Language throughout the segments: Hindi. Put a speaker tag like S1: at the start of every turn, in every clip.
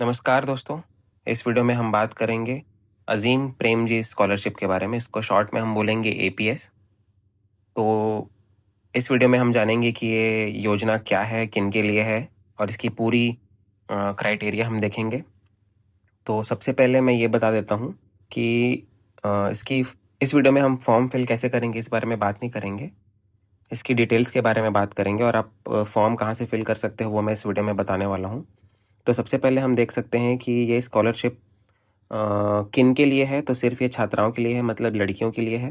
S1: नमस्कार दोस्तों। इस वीडियो में हम बात करेंगे अज़ीम प्रेमजी स्कॉलरशिप के बारे में। इसको शॉर्ट में हम बोलेंगे एपीएस। तो इस वीडियो में हम जानेंगे कि ये योजना क्या है, किन के लिए है और इसकी पूरी क्राइटेरिया हम देखेंगे। तो सबसे पहले मैं ये बता देता हूँ कि इस वीडियो में हम फॉर्म फिल कैसे करेंगे इस बारे में बात नहीं करेंगे। इसकी डिटेल्स के बारे में बात करेंगे और आप फॉर्म कहाँ से फिल कर सकते हो वो मैं इस वीडियो में बताने वाला हूँ। तो सबसे पहले हम देख सकते हैं कि ये स्कॉलरशिप किन के लिए है। तो सिर्फ ये छात्राओं के लिए है, मतलब लड़कियों के लिए है।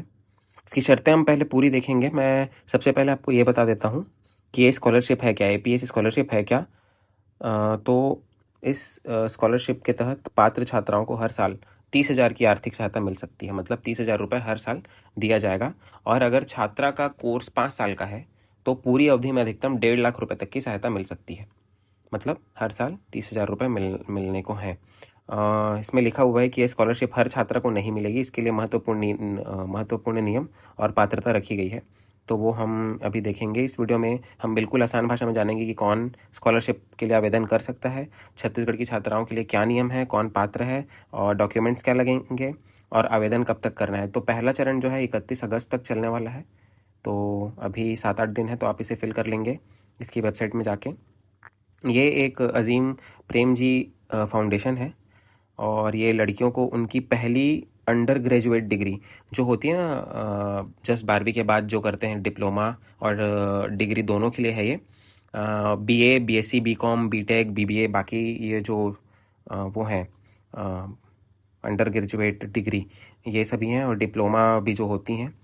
S1: इसकी शर्तें हम पहले पूरी देखेंगे। मैं सबसे पहले आपको ये बता देता हूँ कि ये स्कॉलरशिप है क्या, एपीएस स्कॉलरशिप है क्या। तो इस स्कॉलरशिप के तहत पात्र छात्राओं को हर साल 30,000 की आर्थिक सहायता मिल सकती है, मतलब 30,000 रुपये हर साल दिया जाएगा। और अगर छात्रा का कोर्स 5 साल का है तो पूरी अवधि में अधिकतम 1.5 लाख रुपये तक की सहायता मिल सकती है, मतलब हर साल 30,000 रुपये मिलने को हैं। इसमें लिखा हुआ है कि यह स्कॉलरशिप हर छात्रा को नहीं मिलेगी। इसके लिए महत्वपूर्ण नियम और पात्रता रखी गई है। तो वो हम अभी देखेंगे। इस वीडियो में हम बिल्कुल आसान भाषा में जानेंगे कि कौन स्कॉलरशिप के लिए आवेदन कर सकता है, छत्तीसगढ़ की छात्राओं के लिए क्या नियम है, कौन पात्र है और डॉक्यूमेंट्स क्या लगेंगे और आवेदन कब तक करना है। तो पहला चरण जो है 31 अगस्त तक चलने वाला है। तो अभी 7-8 दिन है, तो आप इसे फिल कर लेंगे इसकी वेबसाइट में जाके। ये एक अज़ीम प्रेमजी फाउंडेशन है और ये लड़कियों को उनकी पहली अंडर ग्रेजुएट डिग्री जो होती है ना, जस्ट 12वीं के बाद जो करते हैं डिप्लोमा और डिग्री दोनों के लिए है ये। BA, BSc, BCom, BTech, BBA, बाकी ये जो वो हैं अंडर ग्रेजुएट डिग्री ये सभी हैं, और डिप्लोमा भी जो होती हैं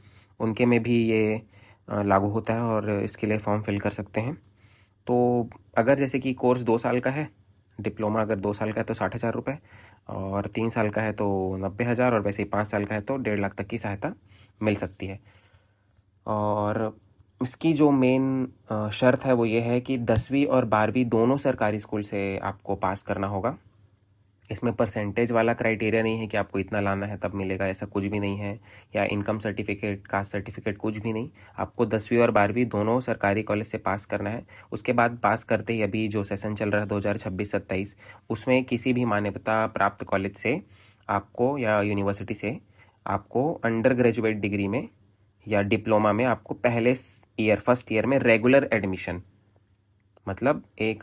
S1: उनके में भी ये लागू होता है और इसके लिए फॉर्म फिल कर सकते हैं। तो अगर जैसे कि कोर्स 2 साल का है, डिप्लोमा अगर 2 साल का है तो 60,000 रुपये, और 3 साल का है तो 90,000, और वैसे ही 5 साल का है तो 1.5 लाख तक की सहायता मिल सकती है। और इसकी जो मेन शर्त है वो ये है कि 10वीं और 12वीं दोनों सरकारी स्कूल से आपको पास करना होगा। इसमें परसेंटेज वाला क्राइटेरिया नहीं है कि आपको इतना लाना है तब मिलेगा, ऐसा कुछ भी नहीं है, या इनकम सर्टिफिकेट, कास्ट सर्टिफिकेट, कुछ भी नहीं। आपको 10वीं और 12वीं दोनों सरकारी कॉलेज से पास करना है। उसके बाद पास करते ही अभी जो सेशन चल रहा है 2026-27 उसमें किसी भी मान्यता प्राप्त कॉलेज से आपको या यूनिवर्सिटी से आपको अंडर ग्रेजुएट डिग्री में या डिप्लोमा में आपको पहले फर्स्ट ईयर में रेगुलर एडमिशन, मतलब एक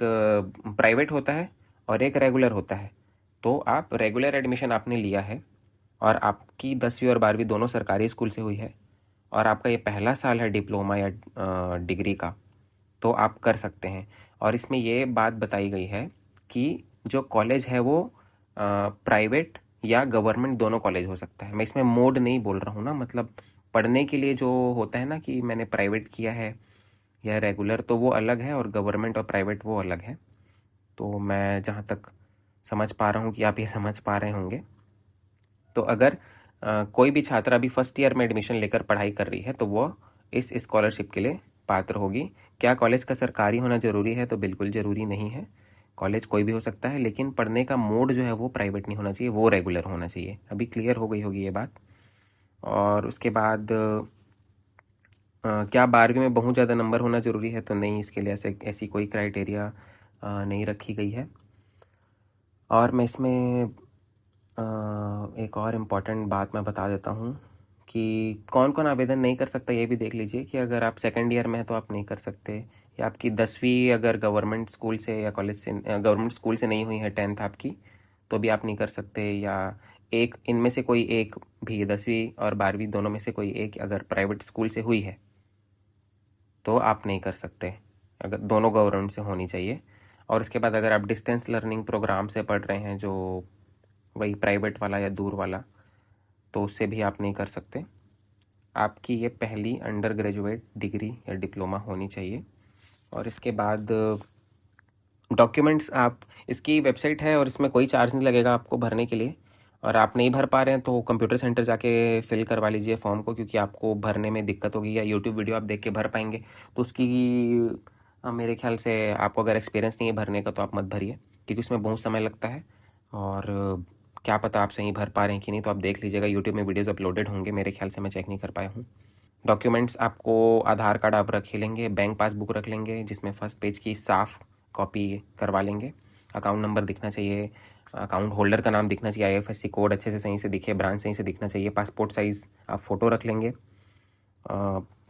S1: प्राइवेट होता है और एक रेगुलर होता है। तो आप रेगुलर एडमिशन आपने लिया है और आपकी 10वीं और 12वीं दोनों सरकारी स्कूल से हुई है और आपका ये पहला साल है डिप्लोमा या डिग्री का, तो आप कर सकते हैं। और इसमें ये बात बताई गई है कि जो कॉलेज है वो प्राइवेट या गवर्नमेंट दोनों कॉलेज हो सकता है। मैं इसमें मोड नहीं बोल रहा हूँ ना, मतलब पढ़ने के लिए जो होता है ना कि मैंने प्राइवेट किया है या रेगुलर, तो वो अलग है और गवर्नमेंट और प्राइवेट वो अलग है। तो मैं जहाँ तक समझ पा रहा हूँ कि आप ये समझ पा रहे होंगे। तो अगर कोई भी छात्रा अभी फर्स्ट ईयर में एडमिशन लेकर पढ़ाई कर रही है तो वो इस स्कॉलरशिप के लिए पात्र होगी। क्या कॉलेज का सरकारी होना ज़रूरी है? तो बिल्कुल ज़रूरी नहीं है। कॉलेज कोई भी हो सकता है, लेकिन पढ़ने का मोड जो है वो प्राइवेट नहीं होना चाहिए, वो रेगुलर होना चाहिए। अभी क्लियर हो गई होगी ये बात। और उसके बाद क्या 12वीं में बहुत ज़्यादा नंबर होना ज़रूरी है? तो नहीं, इसके लिए ऐसी कोई क्राइटेरिया नहीं रखी गई है। और मैं इसमें एक और इम्पॉर्टेंट बात मैं बता देता हूँ कि कौन कौन आवेदन नहीं कर सकता, ये भी देख लीजिए कि अगर आप सेकेंड ईयर में हैं तो आप नहीं कर सकते, या आपकी 10वीं अगर गवर्नमेंट स्कूल से या कॉलेज से, गवर्नमेंट स्कूल से नहीं हुई है 10th आपकी, तो भी आप नहीं कर सकते। या एक इनमें से कोई एक भी 10वीं और 12वीं दोनों में से कोई एक अगर प्राइवेट स्कूल से हुई है तो आप नहीं कर सकते, अगर दोनों गवर्नमेंट से होनी चाहिए। और उसके बाद अगर आप डिस्टेंस लर्निंग प्रोग्राम से पढ़ रहे हैं, जो वही प्राइवेट वाला या दूर वाला, तो उससे भी आप नहीं कर सकते। आपकी ये पहली अंडर ग्रेजुएट डिग्री या डिप्लोमा होनी चाहिए। और इसके बाद डॉक्यूमेंट्स, आप इसकी वेबसाइट है और इसमें कोई चार्ज नहीं लगेगा आपको भरने के लिए। और आप नहीं भर पा रहे हैं तो कंप्यूटर सेंटर जाके फिल करवा लीजिए फॉर्म को, क्योंकि आपको भरने में दिक्कत होगी, या यूट्यूब वीडियो आप देख के भर पाएंगे तो उसकी मेरे ख्याल से आपको अगर एक्सपीरियंस नहीं है भरने का तो आप मत भरिए, क्योंकि उसमें बहुत समय लगता है। और क्या पता आप सही भर पा रहे हैं कि नहीं, तो आप देख लीजिएगा, यूट्यूब में वीडियोज़ अपलोडेड होंगे, मेरे ख्याल से मैं चेक नहीं कर पाया हूँ। डॉक्यूमेंट्स आपको आधार कार्ड आप रख ही लेंगे, बैंक पासबुक रख लेंगे जिसमें फर्स्ट पेज की साफ़ कॉपी करवा लेंगे, अकाउंट नंबर दिखना चाहिए, अकाउंट होल्डर का नाम दिखना चाहिए, IFSC कोड अच्छे से सही से दिखे, ब्रांच सही से दिखना चाहिए, पासपोर्ट साइज़ आप फ़ोटो रख लेंगे।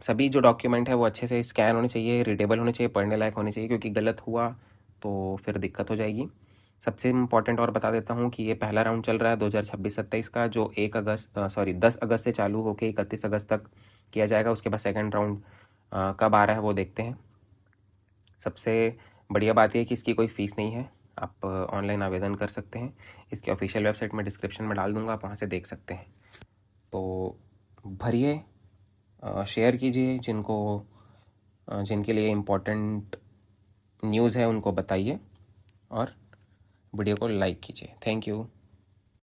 S1: सभी जो डॉक्यूमेंट है वो अच्छे से स्कैन होने चाहिए, रीडेबल होने चाहिए, पढ़ने लायक होने चाहिए, क्योंकि गलत हुआ तो फिर दिक्कत हो जाएगी। सबसे इम्पॉर्टेंट और बता देता हूँ कि ये पहला राउंड चल रहा है 2026-27 का, जो 10 अगस्त से चालू होकर 31 अगस्त तक किया जाएगा। उसके बाद सेकंड राउंड कब आ रहा है वो देखते हैं। सबसे बढ़िया बात यह है कि इसकी कोई फ़ीस नहीं है, आप ऑनलाइन आवेदन कर सकते हैं। इसकी ऑफिशियल वेबसाइट में डिस्क्रिप्शन में डाल दूँगा, आप वहाँ से देख सकते हैं। तो भरिए, शेयर कीजिए, जिनके लिए इम्पोर्टेंट न्यूज़ है उनको बताइए, और वीडियो को लाइक कीजिए। Thank you.